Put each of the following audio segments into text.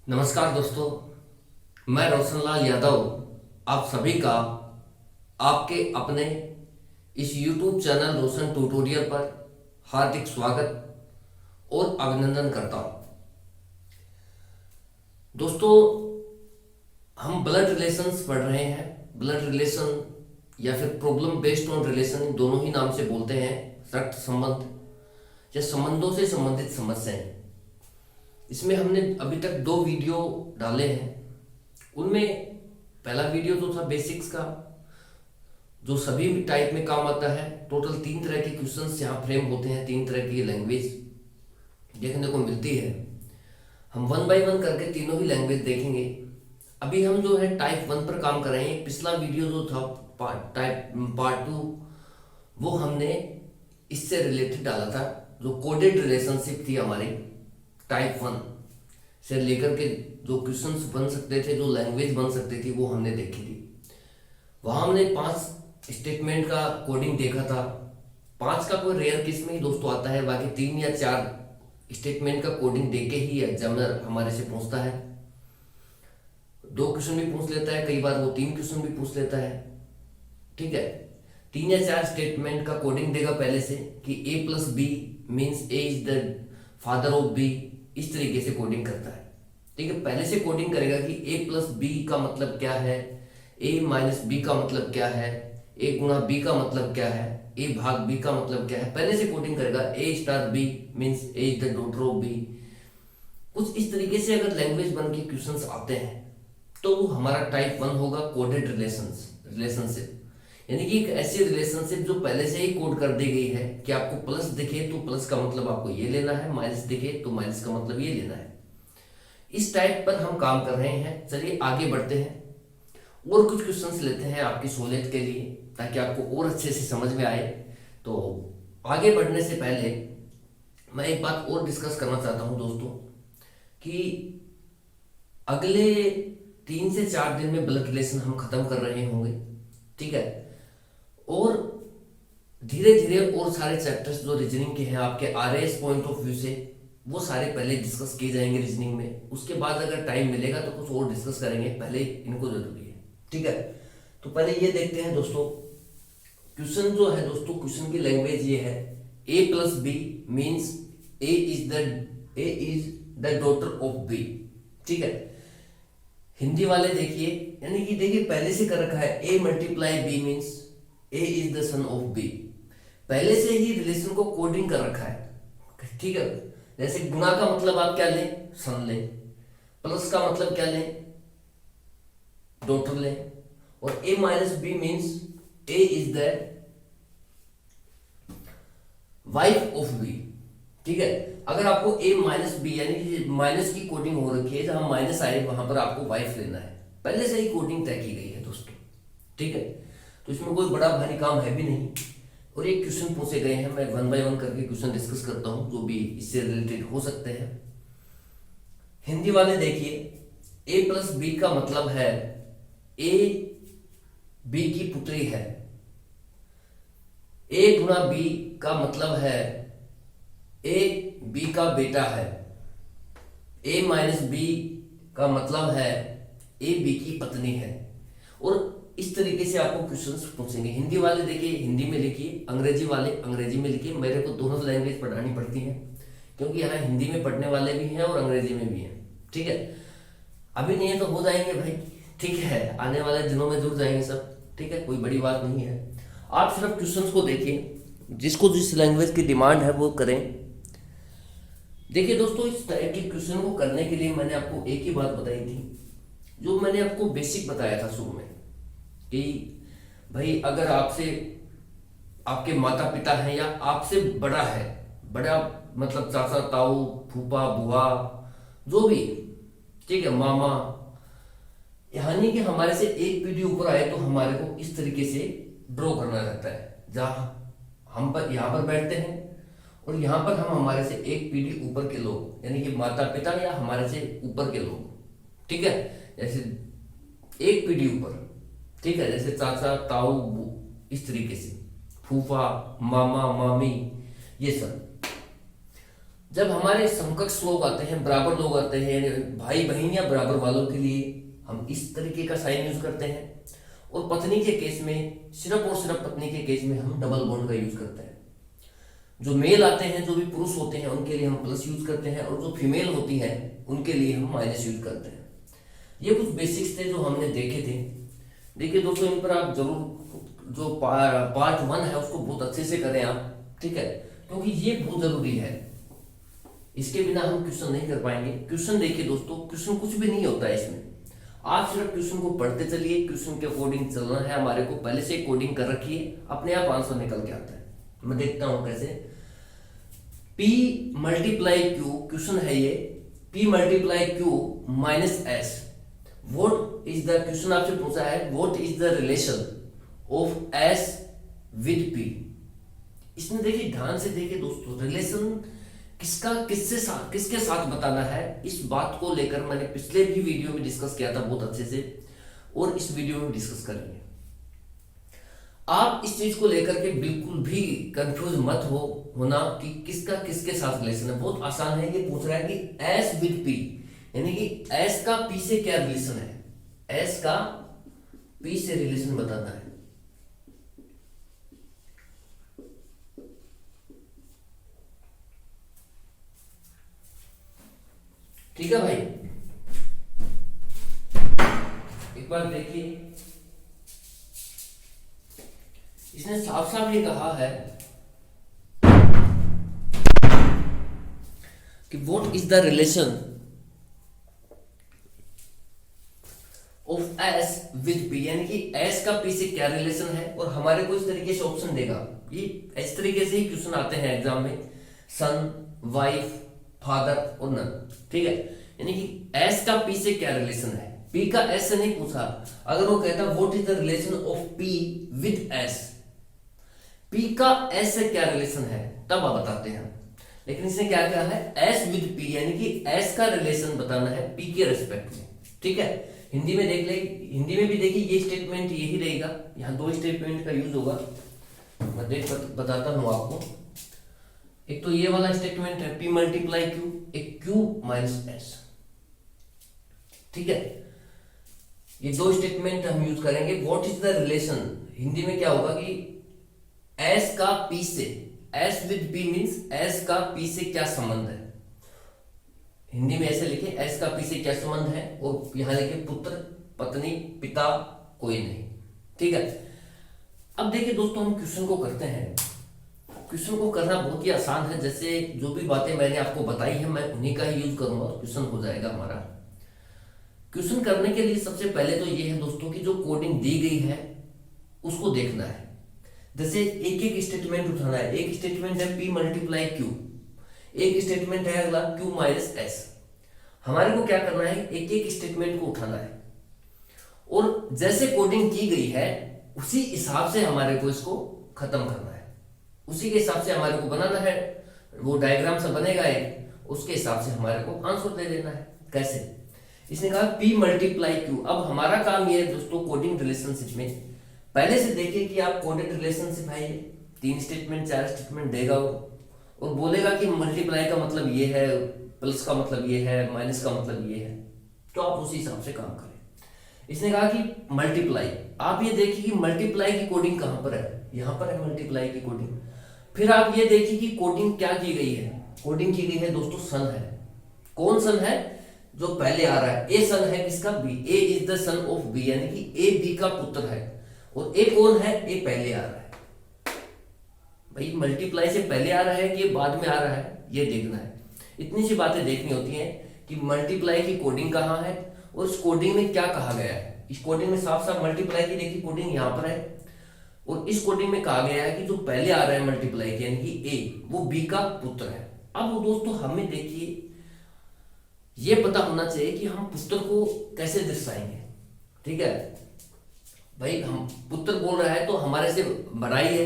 नमस्कार दोस्तों, मैं रोशनलाल यादव आप सभी का आपके अपने इस YouTube चैनल रोशन ट्यूटोरियल पर हार्दिक स्वागत और अभिनंदन करता हूं। दोस्तों, हम ब्लड रिलेशंस पढ़ रहे हैं। ब्लड रिलेशन या फिर प्रॉब्लम बेस्ड ऑन रिलेशन, दोनों ही नाम से बोलते हैं। रक्त संबंध या संबंधों से संबंधित समस्याएं। इसमें हमने अभी तक 2 वीडियो डाले हैं। उनमें पहला वीडियो तो था बेसिक्स का, जो सभी टाइप में काम आता है। टोटल 3 तरह के क्वेश्चंस यहाँ फ्रेम होते हैं, 3 तरह की लैंग्वेज देखने को मिलती है। हम 1 बाय 1 करके तीनों ही लैंग्वेज देखेंगे। अभी हम जो है टाइप 1 पर काम कर रहे हैं। पिछला वीडियो जो था पार्ट 2, वो हमने इससे रिलेटेड डाला था, जो कोडेड रिलेशनशिप थी हमारी। टाइप 1 से लेकर के जो क्वेश्चंस बन सकते थे, जो लैंग्वेज बन सकती थी, वो हमने देखी थी। वहाँ हमने 5 स्टेटमेंट का कोडिंग देखा था। 5 का कोई रेयर केस में ही दोस्तों आता है, बाकी 3 या 4 स्टेटमेंट का कोडिंग देके ही एग्जामिनर हमारे से पूछता है। 2 क्वेश्चन भी पूछ लेता है, कई बार वो 3 क्वेश्चन भी पूछ लेता है। ठीक है, 3 या 4 स्टेटमेंट का कोडिंग देगा पहले से कि A+B means A is the father of B। इस तरीके से कोडिंग करता है। ठीक है, पहले से कोडिंग करेगा कि A+B का मतलब क्या है, A-B का मतलब क्या है, A गुणा B का मतलब क्या है, A भाग B का मतलब क्या है। पहले से कोडिंग करेगा। A*B means A is the daughter of B। कुछ इस तरीके से अगर लैंग्वेज बन के क्वेश्चंस आते हैं तो वो हमारा टाइप 1 होगा, कोडेड रिलेशनशिप। यानी कि एक ऐसी रिलेशनशिप जो पहले से ही कोड कर दी गई है कि आपको प्लस दिखे तो प्लस का मतलब आपको ये लेना है, माइनस दिखे तो माइनस का मतलब ये लेना है। इस टाइप पर हम काम कर रहे हैं। चलिए आगे बढ़ते हैं और कुछ क्वेश्चंस लेते हैं आपकी सहूलियत के लिए, ताकि आपको और अच्छे से समझ में आए। तो आगे बढ़ने से पहले मैं एक बात और डिस्कस करना चाहता हूं दोस्तों, कि अगले 3 से 4 दिन में ब्लड रिलेशन हम खत्म कर रहे होंगे। ठीक है, और धीरे धीरे और सारे चैप्टर्स जो रीजनिंग के हैं आपके RAS पॉइंट ऑफ व्यू से, वो सारे पहले डिस्कस किए जाएंगे रीजनिंग में। उसके बाद अगर टाइम मिलेगा तो कुछ और डिस्कस करेंगे, पहले इनको जरूरी है। ठीक है, तो पहले ये देखते हैं दोस्तों। क्वेश्चन जो है दोस्तों, क्वेश्चन की लैंग्वेज ये है, A+B means A is the daughter of B। ठीक है, हिंदी वाले देखिए, यानी कि देखिए पहले से कर रखा है A×B means A is the son of B। पहले से ही रिलेशन को कोडिंग कर रखा है। ठीक है, जैसे गुणा का मतलब आप क्या लें, सन लें। प्लस का मतलब क्या लें, डॉटर लें। और A-B means A is the wife of B। ठीक है, अगर आपको A-B यानी कि माइनस की कोडिंग हो रखी है, जहां माइनस आए वहां पर आपको वाइफ लेना है। पहले से ही कोडिंग तय की गई है दोस्तों। ठीक है, तो इसमें कोई बड़ा भारी काम है भी नहीं। और एक क्वेश्चन पूछे गए हैं, मैं 1 बाय 1 करके क्वेश्चन डिस्कस करता हूं, जो भी इससे रिलेटेड हो सकते हैं। हिंदी वाले देखिए, A+B का मतलब है A B की पुत्री है। A×B का मतलब है A B का बेटा है। A-B का मतलब है A B की पत्नी है। और इस तरीके से आपको क्वेश्चंस पूछेंगे। हिंदी वाले देखिए हिंदी में लिखिए, अंग्रेजी वाले अंग्रेजी में लिखिए। मेरे को दोनों लैंग्वेज पढ़ानी पड़ती है, क्योंकि यहाँ हिंदी में पढ़ने वाले भी हैं और अंग्रेजी में भी हैं। ठीक है, अभी नहीं है तो हो जाएंगे भाई। ठीक है, आने वाले दिनों में जुड़ जाएंगे सब। ठीक है, कोई बड़ी बात नहीं है। आप सिर्फ क्वेश्चंस को देखिए, जिसको जिस लैंग्वेज की डिमांड है वो करें। देखिए दोस्तों, इस तरह के क्वेश्चन को करने के लिए मैंने आपको एक ही बात बताई थी, जो मैंने आपको बेसिक बताया था शुरू में, कि भाई अगर आपसे आपके माता पिता हैं या आपसे बड़ा है, बड़ा मतलब चाचा ताऊ फूफा बुआ जो भी, ठीक है, मामा, यानी कि हमारे से एक पीढ़ी ऊपर आए तो हमारे को इस तरीके से ड्रॉ करना रहता है, जहां हम पर यहाँ पर बैठते हैं और यहाँ पर हम हमारे से एक पीढ़ी ऊपर के लोग, यानी कि माता पिता या हमारे से ऊपर के लोग। ठीक है, जैसे एक पीढ़ी ऊपर, ठीक है, जैसे चाचा ताऊ, इस तरीके से फूफा मामा मामी, ये सब। जब हमारे समकक्ष लोग आते हैं, बराबर लोग आते हैं, भाई बहन या बराबर वालों के लिए हम इस तरीके का साइन यूज करते हैं। और पत्नी के केस में, सिर्फ और सिर्फ पत्नी के केस में हम डबल बॉन्ड का यूज करते हैं। जो मेल आते हैं, जो भी पुरुष होते हैं, उनके लिए हम प्लस यूज करते हैं, और जो फीमेल होती है उनके लिए हम माइनस यूज करते हैं। ये कुछ बेसिक्स थे जो हमने देखे थे। देखिए दोस्तों, इन पर आप जरूर जो पार्ट 1 है उसको बहुत अच्छे से करें आप, ठीक है, क्योंकि ये बहुत जरूरी है। इसके बिना हम क्वेश्चन नहीं कर पाएंगे। क्वेश्चन देखिए दोस्तों, क्वेश्चन कुछ भी नहीं होता है इसमें, आप सिर्फ क्वेश्चन को पढ़ते चलिए, क्वेश्चन के अकॉर्डिंग चलना है हमारे को, पहले से कोडिंग कर रखी है, अपने आप आंसर निकल के आता है। मैं देखता हूं कैसे। P मल्टीप्लाई Q, क्वेश्चन है ये, P multiply Q minus S, what is the, question आपसे पूछा है what is the relation of S with P। इसमें देखिए, ध्यान से देखिए दोस्तों, रिलेशन किसका किसके साथ बताना है, इस बात को लेकर मैंने पिछले भी वीडियो में डिस्कस किया था बहुत अच्छे से, और इस वीडियो में डिस्कस करेंगे। आप इस चीज को लेकर के बिल्कुल भी कंफ्यूज मत होना कि किसका किसके साथ रिलेशन है। बहुत आसान है। ये पूछ रहा है कि एस विद पी, यानी कि एस का पी से क्या रिलेशन है, एस का पी से रिलेशन बताना है। ठीक है भाई, एक बार देखिए, इसने साफ साफ ये कहा है कि what is the relation of S with P, यानी कि एस का पी से क्या रिलेशन है। और हमारे को इस तरीके से ऑप्शन देगा, ये इस तरीके से ही क्वेश्चन आते हैं एग्जाम में, सन, वाइफ, फादर और नन, ठीक है। यानी कि एस का पी से क्या रिलेशन है, पी का एस से नहीं पूछा। अगर वो कहता what is the relation of P with S, P का एस से क्या रिलेशन है, तब आप बताते हैं। लेकिन इसने क्या कहा है, एस विद पी, यानी कि एस का रिलेशन बताना है पी के रेस्पेक्ट में, ठीक है। हिंदी में देख ले, हिंदी में भी देखिए ये स्टेटमेंट यही रहेगा, यहाँ 2 स्टेटमेंट का यूज होगा। मैं बताता हूं आपको। एक तो ये वाला स्टेटमेंट है P मल्टीप्लाई Q, एक Q माइनस S, ठीक है। ये 2 स्टेटमेंट हम यूज करेंगे। What is the relation, Hindi में क्या होगा कि S का P से, S with P means S का P से क्या संबंध है। हिंदी में ऐसे लिखे, S का P से क्या संबंध है, और यहां लिखे पुत्र, पत्नी, पिता, कोई नहीं, ठीक है। अब देखिए दोस्तों, हम क्वेश्चन को करते हैं। क्वेश्चन को करना बहुत ही आसान है। जैसे जो भी बातें मैंने आपको बताई है, मैं उन्हीं का ही यूज करूंगा, क्वेश्चन हो जाएगा हमारा। क्वेश्चन करने के लिए सबसे पहले तो ये है दोस्तों कि जो कोडिंग दी गई है उसको देखना है। जैसे एक एक स्टेटमेंट उठाना है। एक स्टेटमेंट है P मल्टीप्लाई Q, एक स्टेटमेंट है अगला Q माइनस S। हमारे को क्या करना है, एक एक स्टेटमेंट को उठाना है, और जैसे कोडिंग की गई है उसी हिसाब से हमारे को इसको खत्म करना है, उसी के हिसाब से हमारे को बनाना है। वो डायग्राम से बनेगा एक, उसके हिसाब से हमारे को आंसर दे देना है। कैसे, इसने कहा P मल्टीप्लाई Q। अब हमारा काम ये है दोस्तों, कोडिंग रिलेशनशिप में पहले से देखिए कि आप कोडेड रिलेशनशिप है, ये 3 स्टेटमेंट 4 स्टेटमेंट देगा वो, और बोलेगा कि मल्टीप्लाई का मतलब ये है, प्लस का मतलब ये है, माइनस का मतलब ये है, तो आप उसी हिसाब से काम करें। इसने कहा कि मल्टीप्लाई, आप ये देखिए कि मल्टीप्लाई की कोडिंग कहां पर है, यहां पर है मल्टीप्लाई की कोडिंग। फिर आप ये देखिए कि कोडिंग क्या की गई है, कोडिंग की गई है दोस्तों सन है। कौन सन है, जो पहले आ रहा है, ए सन है किसका, B, A is the son of B, यानी कि ए बी का पुत्र है। और ए कौन है, ए पहले आ रहा है। भाई मल्टीप्लाई से पहले आ रहा है कि बाद में आ रहा है, ये देखना है। इतनी सी बातें देखनी होती हैं कि मल्टीप्लाई की कोडिंग कहाँ है, और इस कोडिंग में क्या कहा गया है। इस कोडिंग में साफ साफ मल्टीप्लाई की देखिए कोडिंग यहाँ पर है, और इस कोडिंग में कहा गया है कि जो पहले आ रहा है मल्टीप्लाई के, यानी कि ए, वो बी का पुत्र है। अब वो दोस्तों हमें देखिए ये पता होना चाहिए कि हम पुत्र को कैसे दर्शाएंगे, ठीक है। भाई हम पुत्र बोल रहा है तो हमारे से बड़ा ही है,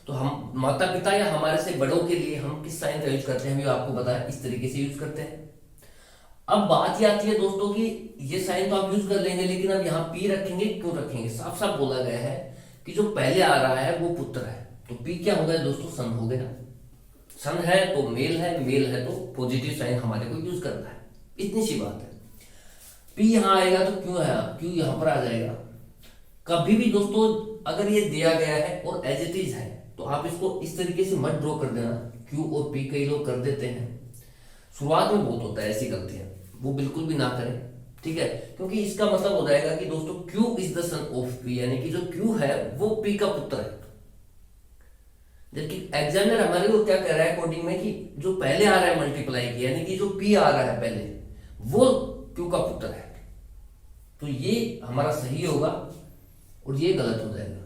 तो हम माता पिता या हमारे से बड़ों के लिए हम किस साइन का यूज करते हैं, आपको बताया इस तरीके से यूज करते हैं। अब बात ये आती है दोस्तों कि ये साइन तो आप यूज कर लेंगे, लेकिन अब यहाँ पी रखेंगे, क्यों रखेंगे, साफ साफ बोला गया है कि जो पहले आ रहा है वो पुत्र है, तो पी क्या हो गया दोस्तों, सन हो गया। सन है तो मेल है तो पॉजिटिव साइन हमारे को यूज करना है, इतनी सी बात है। पी यहाँ आएगा तो क्यू है, क्यू यहाँ पर आ जाएगा। कभी भी दोस्तों अगर ये दिया गया है और एज इट इज है तो आप इसको इस तरीके से मत ड्रॉ कर देना। क्यू और पी कई लोग कर देते हैं, शुरुआत में बहुत होता है ऐसी गलतियां, वो बिल्कुल भी ना करें, ठीक है। क्योंकि इसका मतलब हो जाएगा कि दोस्तों Q is the son of P, यानी कि जो क्यू है वो पी का पुत्र है। जबकि एग्जामिनर हमारे को क्या कह रहा है कोडिंग में कि जो पहले आ रहा है मल्टीप्लाई की, यानी कि जो पी आ रहा है पहले, वो क्यू का पुत्र है। तो ये हमारा सही होगा और ये गलत हो जाएगा,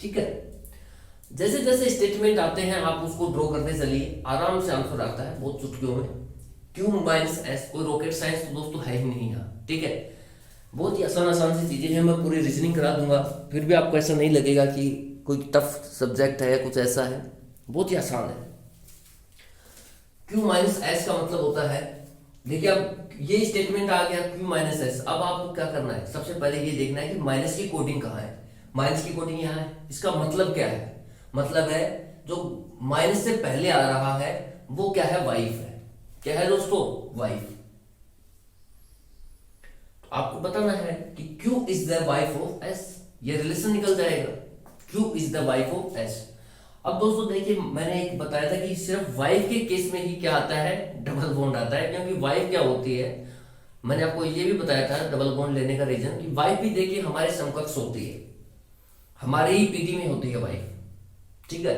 ठीक है। जैसे जैसे स्टेटमेंट आते हैं आप उसको ड्रॉ करते चलिए, आराम से आंसर आता है बहुत चुटकियों में। क्यू माइनस एस, कोई रॉकेट साइंस तो दोस्तों है ही नहीं यहाँ, ठीक है। बहुत ही आसान आसान सी चीजें हैं, मैं पूरी रीजनिंग करा दूंगा, फिर भी आपको ऐसा नहीं लगेगा कि कोई टफ सब्जेक्ट है या कुछ ऐसा है, बहुत ही आसान है। क्यू माइनस एस का मतलब होता है, देखिए अब ये स्टेटमेंट आ गया क्यू माइनस एस। अब आपको क्या करना है, सबसे पहले ये देखना है कि माइनस की कोडिंग कहाँ है। माइनस की कोडिंग यहाँ है। इसका मतलब क्या है, मतलब है जो माइनस से पहले आ रहा है वो क्या है, वाइफ है। क्या है दोस्तों, वाइफ। आपको बताना है कि Q is the wife of S, ये रिलेशन निकल जाएगा, Q is the wife of S। अब दोस्तों देखिए मैंने एक बताया था कि सिर्फ वाइफ के केस में ही क्या आता है, डबल बॉन्ड आता है। क्योंकि वाइफ क्या होती है, मैंने आपको ये भी बताया था डबल बॉन्ड लेने का रीजन, कि वाइफ भी देखिए हमारे समकक्ष होती है, हमारे ही पीढ़ी में होती है वाइफ, ठीक है।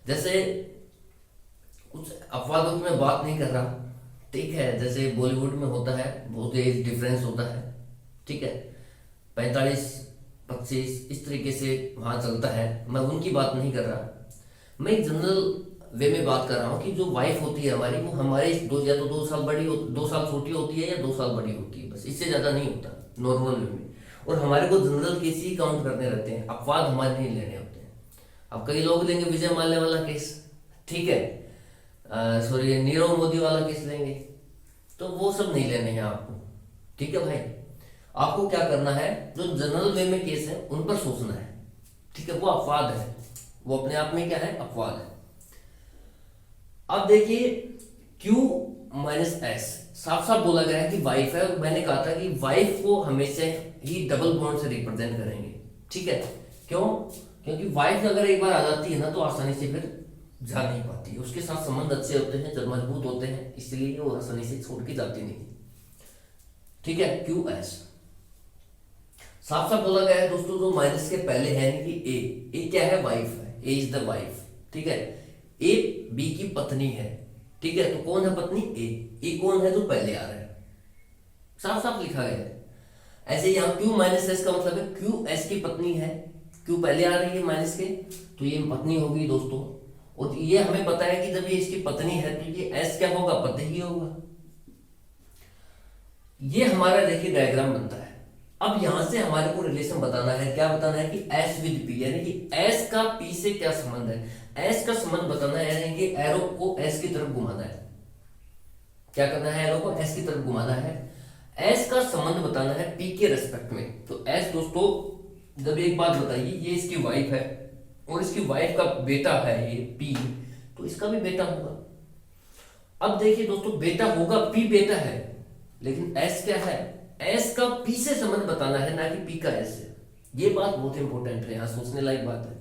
जैसे कुछ अपवादों की मैं बात नहीं कर रहा, ठीक है। जैसे बॉलीवुड में होता है, बहुत एज डिफरेंस होता है, ठीक है, 45-25 इस तरीके से वहां चलता है, मैं उनकी बात नहीं कर रहा। मैं एक जनरल वे में बात कर रहा हूँ कि जो वाइफ होती है हमारी, वो हमारे या तो 2 साल बड़ी 2 साल छोटी होती है या 2 साल बड़ी होती है, बस इससे ज्यादा नहीं होता नॉर्मल वे में। और हमारे को जनरल केस ही काउंट करने रहते हैं, अपवाद हमारे नहीं लेने होते हैं। अब कई लोग लेंगे विजय माल्या वाला केस, ठीक है, सॉरी नीरव मोदी वाला केस लेंगे, तो वो सब नहीं लेने हैं आपको, ठीक है भाई। आपको क्या करना है, जो जनरल वे में केस है उन पर सोचना है, ठीक है। वो अपवाद है, वो अपने आप में क्या है, अपवाद है। अब देखिए Q माइनस एस, साफ साफ बोला गया है कि वाइफ है, और मैंने कहा था कि वाइफ को हमेशा ही डबल बॉन्ड से रिप्रेजेंट करेंगे, ठीक है। क्यों, क्योंकि वाइफ अगर एक बार आ जाती है ना तो आसानी से फिर जा नहीं पाती है, उसके साथ संबंध अच्छे होते हैं, जब मजबूत होते हैं, इसलिए वो आसानी से छोड़ के जाती नहीं, ठीक है। क्यू एस साफ साफ बोला गया है दोस्तों, जो माइनस के पहले है यानी कि ए क्या है, वाइफ है, ए इज द वाइफ, ठीक है। ए बी की पत्नी है, ठीक है। तो कौन है पत्नी, ए कौन है, जो पहले आ रहा है, साफ साफ लिखा गया है। ऐसे यहाँ क्यू माइनस एस का मतलब है क्यू एस की पत्नी है, क्यू पहले आ रही है माइनस के, तो ये पत्नी होगी दोस्तों। और ये हमें पता है कि जब ये इसकी पत्नी है तो ये एस क्या होगा, पति ही होगा। ये हमारा देखिए डायग्राम बनता है। अब यहां से हमारे को रिलेशन बताना है, क्या बताना है कि एस विद पी, यानी कि एस का पी से क्या संबंध है, एस का संबंध बताना है, यानी कि एरो को एस की तरफ घुमाना है। क्या करना है, एरो को एस की तरफ घुमाना है। एस का संबंध बताना है पी के रेस्पेक्ट में। तो एस दोस्तों, जब एक बात बताइए, ये इसकी वाइफ है और इसकी वाइफ का बेटा है ये पी, तो इसका भी बेटा होगा। अब देखिए दोस्तों, बेटा होगा, पी बेटा है, लेकिन एस क्या है, एस का पी से संबंध बताना है, ना कि पी का एस से। ये बात बहुत इंपॉर्टेंट है, यहां सोचने लायक बात है।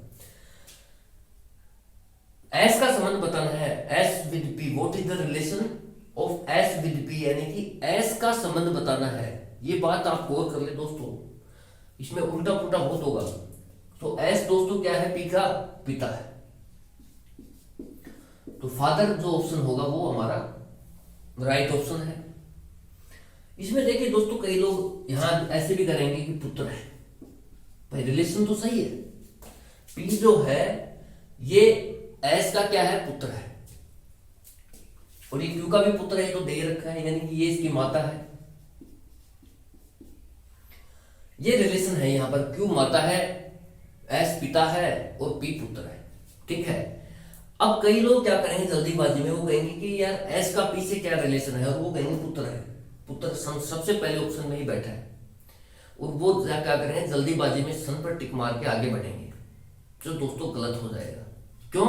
एस का संबंध बताना है, S with P, what is the relation of S with P, यानी कि एस का संबंध बताना है। ये बात आप गौर कर ले दोस्तों, इसमें उल्टा पुल्टा बहुत होगा। तो एस दोस्तों क्या है, पी का पिता है, तो फादर जो ऑप्शन होगा वो हमारा राइट ऑप्शन है। इसमें देखिए दोस्तों, कई लोग यहां ऐसे भी करेंगे कि पुत्र है, भाई रिलेशन तो सही है, पी जो है ये एस का क्या है, पुत्र है, और ये क्यू का भी पुत्र है, तो दे रखा है, यानी कि ये इसकी माता है। ये रिलेशन है यहां पर, क्यू माता है, एस पिता है और पी पुत्र है, ठीक है। अब कई लोग क्या करेंगे जल्दीबाजी में, वो कहेंगे कि यार एस का पी से क्या रिलेशन है, और वो कहेंगे पुत्र है, पुत्र सन सबसे पहले ऑप्शन में ही बैठा है, और वो क्या करेंगे जल्दीबाजी में सन पर टिक मार के आगे बढ़ेंगे, जो दोस्तों गलत हो जाएगा। क्यों,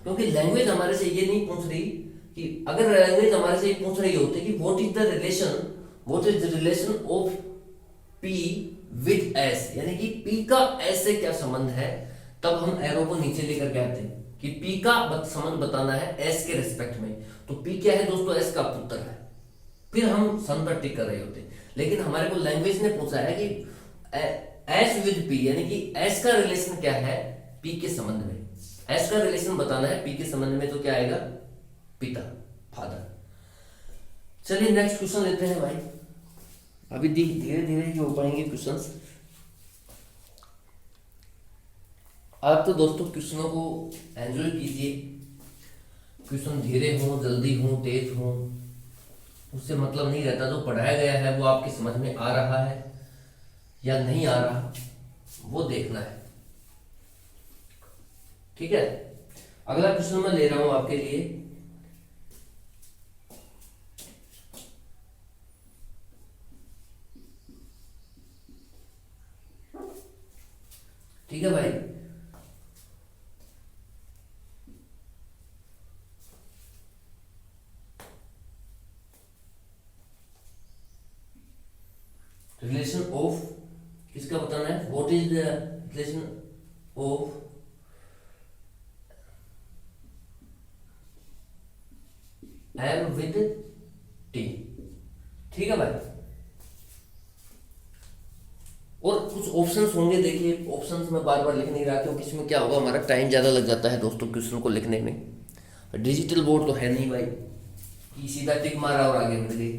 क्योंकि लैंग्वेज हमारे से ये नहीं पूछ रही कि, अगर लैंग्वेज हमारे से ये पूछ रही होती कि what is the relation of P with S, यानी कि पी का एस से क्या संबंध है, तब हम एरो को नीचे लेकर के आते हैं कि पी का संबंध बताना है एस के रिस्पेक्ट में। तो पी क्या है दोस्तों, एस का पुत्र है, फिर हम सन पर टिक कर रहे होते। लेकिन हमारे को लैंग्वेज ने पूछा है कि एस विद पी, यानी कि एस का रिलेशन क्या है पी के संबंध में, एस का रिलेशन बताना है पी के संबंध में, तो क्या आएगा, पिता, फादर। चलिए नेक्स्ट क्वेश्चन लेते हैं भाई, अभी धीरे धीरे ही हो पाएंगे क्वेश्चंस। आप तो दोस्तों क्वेश्चनों को एंजॉय कीजिए, क्वेश्चन धीरे हो, जल्दी हो, तेज हो, उससे मतलब नहीं रहता। जो पढ़ाया गया है वो आपकी समझ में आ रहा है या नहीं आ रहा, वो देखना है। ठीक है, अगला क्वेश्चन मैं ले रहा हूं आपके लिए। ठीक है भाई, रिलेशन ऑफ किसका बताना है, what is the relation of M with T. ठीक है भाई, और कुछ ऑप्शंस होंगे, देखिए ऑप्शंस में बार बार लिख नहीं रहा क्योंकि इसमें क्या होगा, हमारा टाइम ज़्यादा लग जाता है दोस्तों क्वेश्चन को लिखने में। डिजिटल बोर्ड तो है नहीं भाई कि सीधा टिक मारा और आगे बढ़ गई।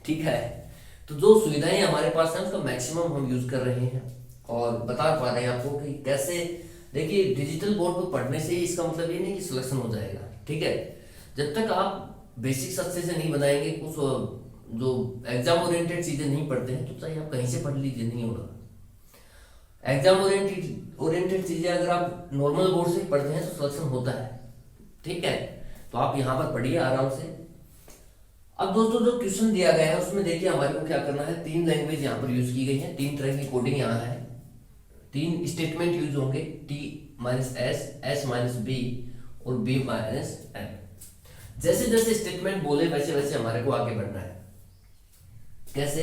ठीक है, तो जो सुविधाएं हमारे पास हैं उसका मैक्सिमम हम यूज कर रहे हैं और बता पा रहे हैं आपको कि कैसे। देखिए डिजिटल बोर्ड पर पढ़ने से इसका मतलब ये नहीं कि सिलेक्शन हो जाएगा। ठीक है, जब तक आप बेसिक्स अच्छे से नहीं बनाएंगे, कुछ जो एग्जाम ओरिएंटेड चीजें नहीं पढ़ते हैं, तो चाहे आप कहीं से पढ़ लीजिए नहीं होगा। एग्जाम ओरिएंटेड चीजें अगर आप नॉर्मल बोर्ड से पढ़ते हैं तो सिलेक्शन होता है। ठीक है, तो आप यहाँ पर पढ़िए आराम से। अब दोस्तों जो क्वेश्चन दिया गया है उसमें देखिए हमारे को क्या करना है, 3 लैंग्वेज यहाँ पर यूज की गई है, 3 तरह की कोडिंग यहाँ है, 3 स्टेटमेंट यूज होंगे, T minus S, S minus B और बी माइनस एम। जैसे जैसे स्टेटमेंट बोले वैसे वैसे हमारे को आगे बढ़ना है। कैसे,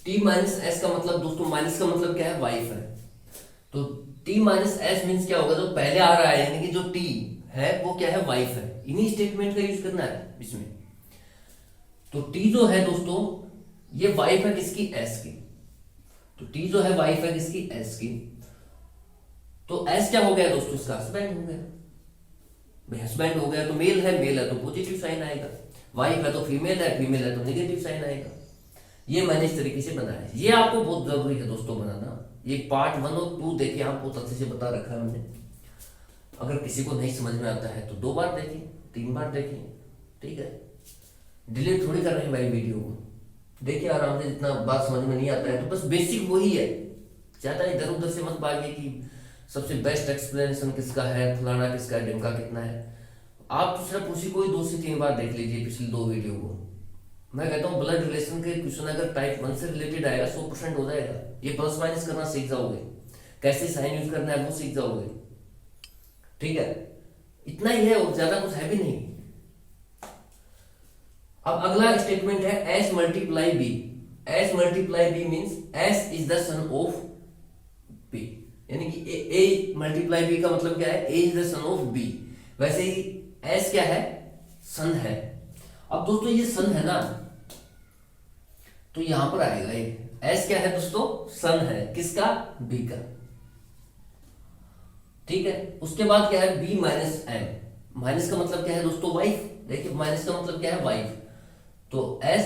टी माइनस एस का मतलब दोस्तों, माइनस का मतलब क्या है, वाइफ है, तो टी माइनस एस मीन्स क्या होगा, जो पहले आ रहा है यानी कि जो टी है वो क्या है, वाइफ है। इन्हीं स्टेटमेंट का यूज करना है इसमें। तो टी जो है दोस्तों ये वाइफ है किसकी, एस की, तो टी जो है वाइफ है किसकी, एस की। तो एस क्या हो गया दोस्तों, इसका हस्बैंड हो गया। हस्बैंड हो गया तो मेल है तो पॉजिटिव साइन आएगा, वाइफ है तो फीमेल है तो नेगेटिव साइन आएगा। ये मैंने इस तरीके से बनाया है, ये आपको बहुत जरूरी है दोस्तों बनाना। ये पार्ट 1 और 2 देखिए, आप बहुत अच्छे से बता रखा है मैंने। अगर किसी को नहीं समझ में आता है तो 2 बार देखिए, 3 बार देखिए। ठीक है, डिलीट थोड़ी कर रहे हैं भाई वीडियो को, देखिए आराम से। जितना बात समझ में नहीं आता है तो बस बेसिक वही है, ज्यादा इधर उधर से मत भागिए कि सबसे बेस्ट एक्सप्लेनेशन किसका है, फलाना किसका है, ढिमका कितना है। आप तो सिर्फ उसी को ही 2 से 3 बार देख लीजिए पिछली 2 वीडियो को। मैं कहता हूँ ब्लड रिलेशन के क्वेश्चन अगर टाइप 1 से रिलेटेड आएगा 100% हो जाएगा। ये प्लस माइनस करना सीख जाओगे, कैसे साइन यूज करना है वो सीख जाओगे। ठीक है, इतना ही है और ज्यादा कुछ है भी नहीं। अब अगला स्टेटमेंट है S multiply B. S multiply B means S is the son of B, यानी कि ए मल्टीप्लाई बी का मतलब क्या है, A is the son of B. वैसे ही एस क्या है, सन है। अब दोस्तों ये सन है ना, तो यहां पर आएगा ये एस क्या है दोस्तों, सन है किसका, बी का। ठीक है, उसके बाद क्या है, बी माइनस एम। माइनस का मतलब क्या है दोस्तों, वाइफ। देखिए माइनस का मतलब क्या है, वाइफ। तो एस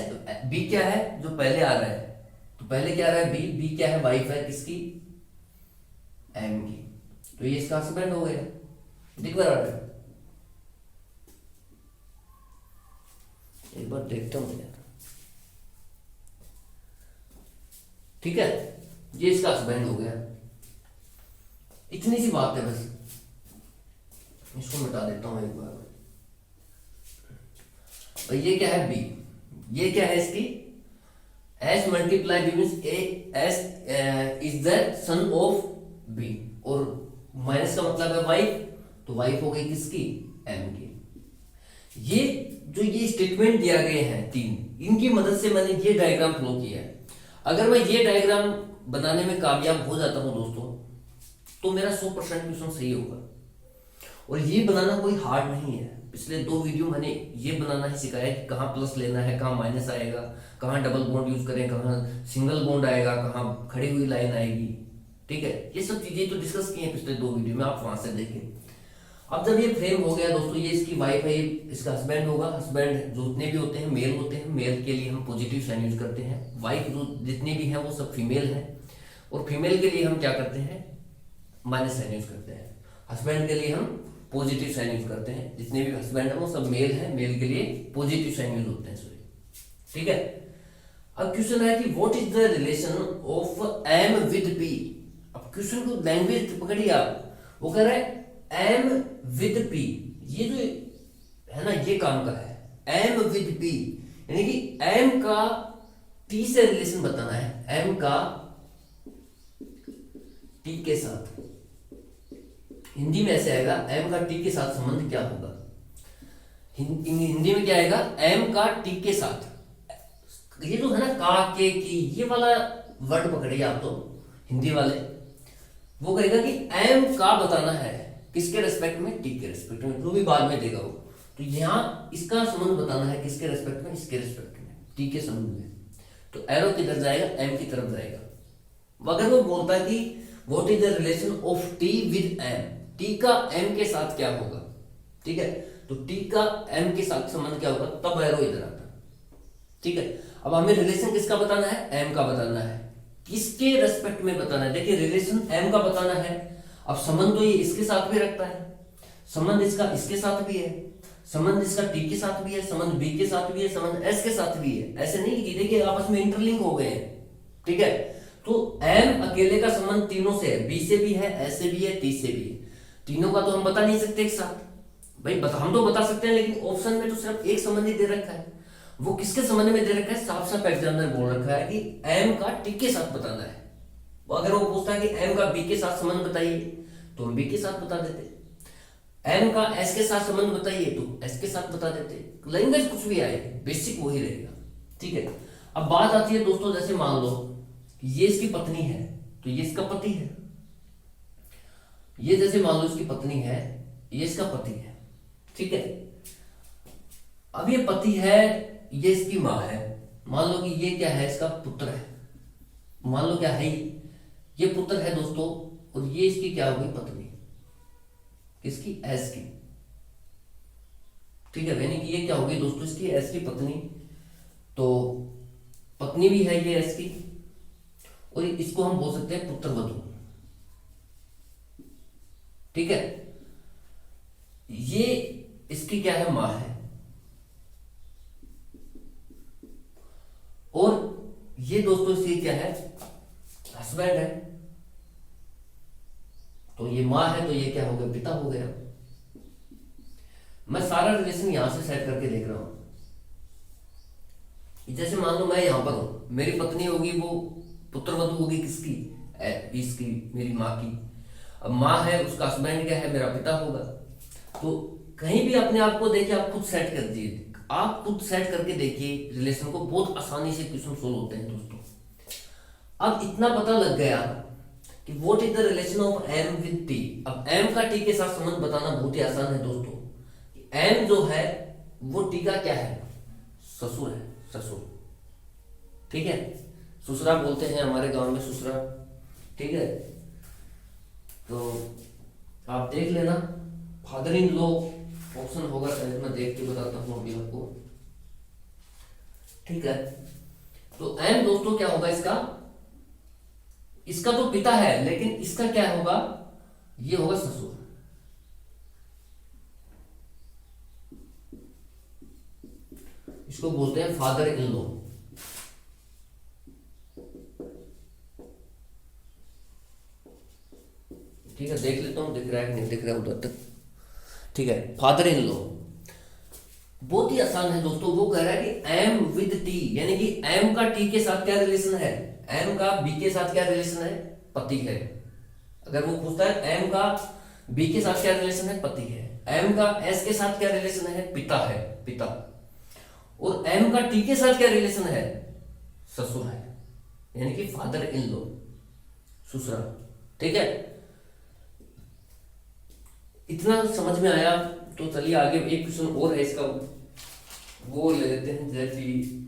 बी क्या है, जो पहले आ रहा है, तो पहले क्या आ रहा है, बी। बी क्या है, वाइफ है किसकी, एम की। तो ये इसका हस्बैंड हो गया। दिख रहा है, एक बार देखता हूं यार। ठीक है, ये इसका हस्बैंड हो गया। इतनी सी बात है बस, इसको मिटा देता हूं एक बार। और ये क्या है, बी। ये क्या है इसकी, S multiply B means A S is the son of B. और माइनस का मतलब है वाइफ, तो वाइफ हो गई किसकी, एम के। ये जो ये स्टेटमेंट दिया गए हैं तीन, इनकी मदद से मैंने ये डायग्राम फ्लो किया है। अगर मैं ये डायग्राम बनाने में कामयाब हो जाता हूं दोस्तों, तो मेरा 100% क्वेश्चन सही होगा। और ये बनाना कोई हार्ड नहीं है। पिछले 2 वीडियो मैंने ये बनाना ही सिखाया कि कहाँ प्लस लेना है, कहाँ माइनस आएगा, कहाँ डबल बॉन्ड यूज करें, कहाँ सिंगल बॉन्ड आएगा, कहाँ खड़ी हुई लाइन आएगी। ठीक है, ये सब चीजें तो डिस्कस की हैं पिछले 2 वीडियो में, आप वहां से देखें। अब जब ये फ्रेम हो गया दोस्तों, ये इसकी वाइफ है, इसका हस्बैंड होगा। हस्बैंड जितने भी होते हैं मेल होते हैं, मेल के लिए हम पॉजिटिव साइन यूज करते हैं। वाइफ जो जितने भी हैं वो सब फीमेल हैं, और फीमेल के लिए हम क्या करते हैं, माइनस साइन यूज करते हैं। हस्बैंड के लिए हम पॉजिटिव साइन यूज करते हैं। जितने भी हस्बैंड है वो सब मेल है, मेल के लिए पॉजिटिव साइन यूज होते हैं, सॉरी। ठीक है, अब क्वेश्चन है कि what is the relation of M with P. अब क्वेश्चन को लैंग्वेज पकड़िए आप, वो कह रहा है एम विद पी। ये जो है ना, ये काम का है एम विद पी, यानी कि एम का टी से रिलेशन बताना है, एम का टी के साथ। हिंदी में ऐसे आएगा, एम का टी के साथ संबंध क्या होगा। हिंदी में क्या आएगा, एम का टी के साथ। ये जो है ना का के की, ये वाला वर्ड पकड़िए आप तो हिंदी वाले, वो कहेगा कि एम का बताना है किसके रेस्पेक्ट में, टी के रेस्पेक्ट में, जो भी बाद में देगा वो। तो यहां इसका संबंध बताना है किसके रेस्पेक्ट में, इसके रेस्पेक्ट में, टी के संबंध में। तो एरो किधर जाएगा, एम की तरफ जाएगा। अगर वो बोलता है कि what is the relation of T with M, T का एम के साथ क्या होगा। ठीक है, तो टी का एम के साथ संबंध क्या होगा, तब एरो इधर आता। ठीक है, अब हमें रिलेशन किसका बताना है, एम का बताना है। किसके रेस्पेक्ट में बताना है, देखिए रिलेशन एम का बताना है। अब संबंध तो ये इसके साथ भी रखता है, संबंध इसका इसके साथ भी है, संबंध इसका टी के साथ भी है, संबंध बी के साथ भी है, संबंध एस के साथ भी है। ऐसे नहीं कि देखिए आपस में इंटरलिंक हो गए हैं। ठीक है, तो एम अकेले का संबंध तीनों से है, बी से भी है, एस से भी है, टी से भी है। तीनों का तो हम बता नहीं सकते एक साथ भाई, हम तो बता सकते हैं, लेकिन ऑप्शन में तो सिर्फ एक संबंध ही दे रखा है। वो किसके संबंध में दे रखा है, साफ साफ एग्जामिनर बोल रखा है कि एम का टी के साथ बताना है। अगर वो पूछता है कि एम का बी के साथ संबंध बताइए, तो हम बी के साथ बता देते। एम का एस के साथ संबंध बताइए, तो एस के साथ बता देते। लैंग्वेज कुछ भी आए, बेसिक वही रहेगा। ठीक है, अब बात आती है दोस्तों, जैसे मान लो ये इसकी पत्नी है, तो ये इसका पति है। ये जैसे मान लो इसकी पत्नी है, ये इसका पति है। ठीक है, अब ये पति है, ये इसकी मां है। मान लो कि ये क्या है, इसका पुत्र है। मान लो क्या है, ये पुत्र है दोस्तों, और ये इसकी क्या हो गई, पत्नी। किसकी, एस की। ठीक है, यानी कि ये क्या हो गई दोस्तों, इसकी एस की पत्नी। तो पत्नी भी है ये एस की, और इसको हम बोल सकते हैं पुत्र वधू। ठीक है, ये इसकी क्या है, मां है। और ये दोस्तों इसकी क्या है, हस्बैंड है। तो ये मां है, तो ये क्या हो गया, पिता हो गया। मैं सारा रिलेशन यहां से सेट करके देख रहा हूं। जैसे मान लो मैं यहां पर हूं, मेरी पत्नी होगी, वो पुत्रवधू होगी किसकी, इसकी, मेरी माँ की। अब माँ है, उसका हस्बैंड क्या है, मेरा पिता होगा। तो कहीं भी अपने आप को देखिए, आप खुद सेट कर दीजिए, आप खुद सेट करके देखिए रिलेशन को, बहुत आसानी से क्वेश्चन सोल्व होते हैं दोस्तों। अब इतना पता लग गया कि what is the relation of M with T. अब एम का टी के साथ संबंध बताना बहुत ही आसान है दोस्तों। एम जो है वो टी का क्या है, ससुर है, ससुर। ठीक है, ससुरा बोलते हैं हमारे गांव में, ससुरा। ठीक है, तो आप देख लेना, फादर इन लॉ ऑप्शन होगा शायद, मैं देख के बताता हूं अभी आपको। ठीक है, तो एम दोस्तों क्या होगा, इसका तो पिता है, लेकिन इसका क्या होगा, ये होगा ससुर। इसको बोलते हैं फादर इन लॉ। ठीक है, देख लेता हूं दिख रहा है कि नहीं दिख रहा है उधर तक। ठीक है, फादर इन लॉ बहुत ही आसान है दोस्तों। वो कह रहा है कि एम विद टी, यानी कि एम का टी के साथ क्या रिलेशन है, एम का बी के साथ क्या रिलेशन है, पति है। अगर वो पूछता है एम का बी के साथ क्या रिलेशन है, पति है। एम का एस के साथ क्या रिलेशन है? पिता है, पिता। और एम का टी के साथ क्या रिलेशन है? ससुर है, यानी कि फादर इन लॉ, ससुरा। ठीक है, इतना समझ में आया? तो चलिए आगे एक क्वेश्चन और है इसका, वो ले लेते हैं। जैसे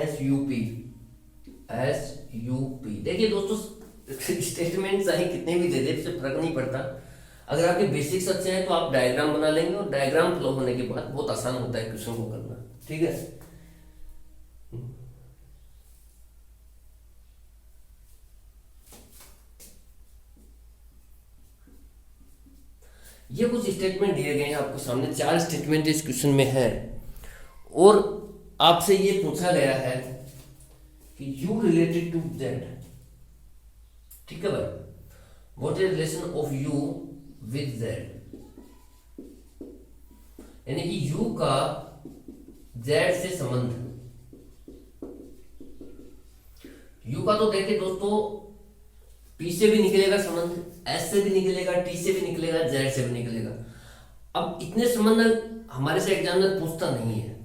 SUP, SUP। देखिए दोस्तों, स्टेटमेंट चाहे कितने भी दे दे, इससे फर्क नहीं पड़ता। अगर आपके बेसिक्स अच्छे हैं तो आप डायग्राम बना लेंगे, और डायग्राम फ्लो होने के बाद बहुत आसान होता है क्वेश्चन को करना। ठीक है, ये कुछ स्टेटमेंट दिए गए हैं आपको सामने, 4 स्टेटमेंट इस क्वेश्चन में है, और आपसे ये पूछा गया है कि यू रिलेटेड टू जेड। ठीक है भाई, what is relation of you with Z, यानी कि यू का जेड से संबंध। यू का तो देखिए दोस्तों, पी से भी निकलेगा संबंध, एस से भी निकलेगा, टी से भी निकलेगा, जेड से भी निकलेगा। अब इतने संबंध हमारे से एग्जामिनर पूछता नहीं है।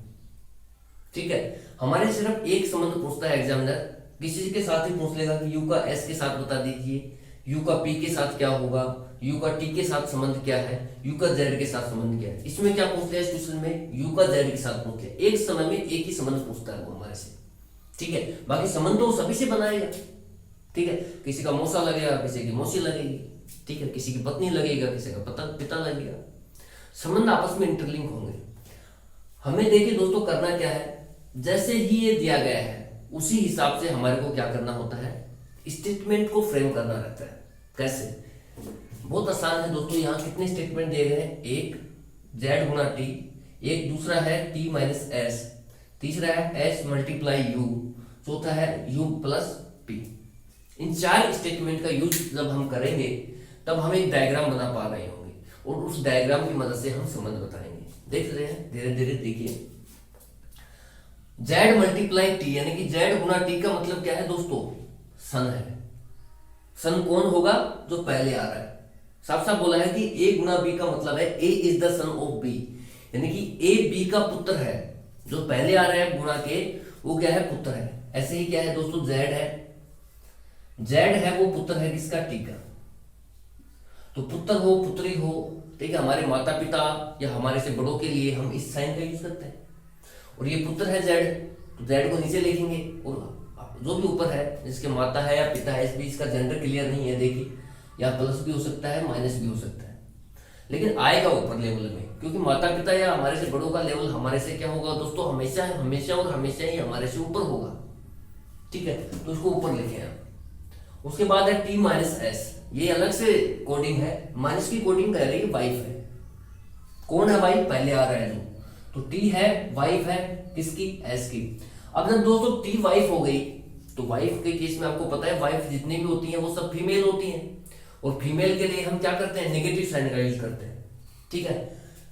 ठीक है, हमारे सिर्फ एक संबंध पूछता है एग्जामिनर, किसी के साथ ही पूछ लेगा कि यू का एस के साथ बता दीजिए, यू का पी के साथ क्या होगा, यू का टी के साथ संबंध क्या है, यू का जेड के साथ संबंध क्या है। इसमें क्या पूछ लिया इस क्वेश्चन में? यू का जेड के साथ पूछ लिया। एक समय में एक ही संबंध पूछता है वो हमारे से। ठीक है, बाकी संबंध तो सभी से बनाएगा। ठीक है, किसी का मौसा लगेगा, किसी की मौसी लगेगी। ठीक है, किसी की पत्नी लगेगा, किसी का पिता लगेगा। संबंध आपस में इंटरलिंक होंगे। हमें देखिए दोस्तों करना क्या है, जैसे ही ये दिया गया है उसी हिसाब से हमारे को क्या करना होता है, स्टेटमेंट को फ्रेम करना रहता है। कैसे? बहुत आसान है दोस्तों। यहाँ कितने स्टेटमेंट दिए गए हैं? एक जेड गुना टी, एक दूसरा है टी माइनस एस, तीसरा है एस मल्टीप्लाई यू, चौथा है you plus P. In 4 statement का यूज जब हम करेंगे तब हम एक डायग्राम बना पा रहे होंगे, और उस डायग्राम की मदद से हम संबंध बताएंगे। देख रहे हैं, धीरे धीरे देखिए। जेड मल्टीप्लाई टी, यानी कि जेड गुना टी का मतलब क्या है दोस्तों? सन है। सन कौन होगा? जो पहले आ रहा है। साफ साफ बोला है कि ए गुना बी का मतलब है A is the son of B, यानी कि ए बी का पुत्र है। जो पहले आ रहा है गुणा के, वो क्या है? पुत्र है। ऐसे ही क्या है दोस्तों? जेड है, जेड है वो पुत्र है किसका? टी का। तो पुत्र हो पुत्री हो, ठीक है, हमारे माता पिता या हमारे से बड़ों के लिए हम इस साइन का यूज करते हैं। और ये पुत्र है जेड, तो जेड को नीचे लिखेंगे, और जो भी ऊपर है जिसके माता है या पिता है, इस बीच का जेंडर क्लियर नहीं है। देखिए, या प्लस भी हो सकता है, माइनस भी हो सकता है, लेकिन आएगा ऊपर लेवल में, क्योंकि माता पिता या हमारे से बड़ों का लेवल हमारे से क्या होगा दोस्तों? हमेशा हमेशा और हमेशा ही हमारे से ऊपर होगा। ठीक है, तो इसको ऊपर लिखे आप। उसके बाद है टी माइनस एस, ये अलग से कोडिंग है। माइनस की कोडिंग कह रही है वाइफ है। कौन है वाइफ? पहले आ रहा है जो, तो टी है, वाइफ है किसकी? एस की। अब जब दोस्तों टी वाइफ हो गई, तो वाइफ के केस में आपको पता है वाइफ जितनी भी होती हैं वो सब फीमेल होती हैं, और फीमेल के लिए हम क्या करते हैं? नेगेटिव साइन का यूज करते हैं। ठीक है,